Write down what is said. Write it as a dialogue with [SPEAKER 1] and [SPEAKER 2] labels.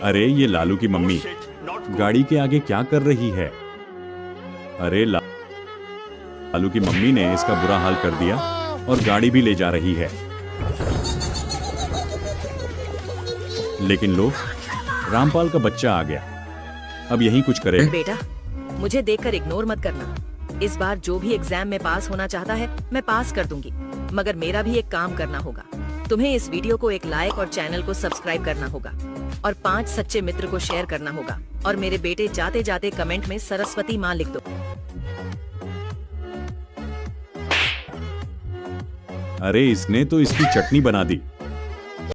[SPEAKER 1] अरे ये लालू की मम्मी गाड़ी के आगे क्या कर रही है? अरे लालू की मम्मी ने इसका बुरा हाल कर दिया और गाड़ी भी ले जा रही है। लेकिन लो, रामपाल का बच्चा आ गया, अब यही कुछ करेगा।
[SPEAKER 2] बेटा, मुझे देखकर इग्नोर मत करना। इस बार जो भी एग्जाम में पास होना चाहता है मैं पास कर दूंगी, मगर मेरा भी एक काम करना होगा। तुम्हें इस वीडियो को एक लाइक और चैनल को सब्सक्राइब करना होगा और 5 सच्चे मित्र को शेयर करना होगा। और मेरे बेटे, जाते जाते कमेंट में सरस्वती माँ लिख दो।
[SPEAKER 1] अरे इसने तो इसकी चटनी बना दी।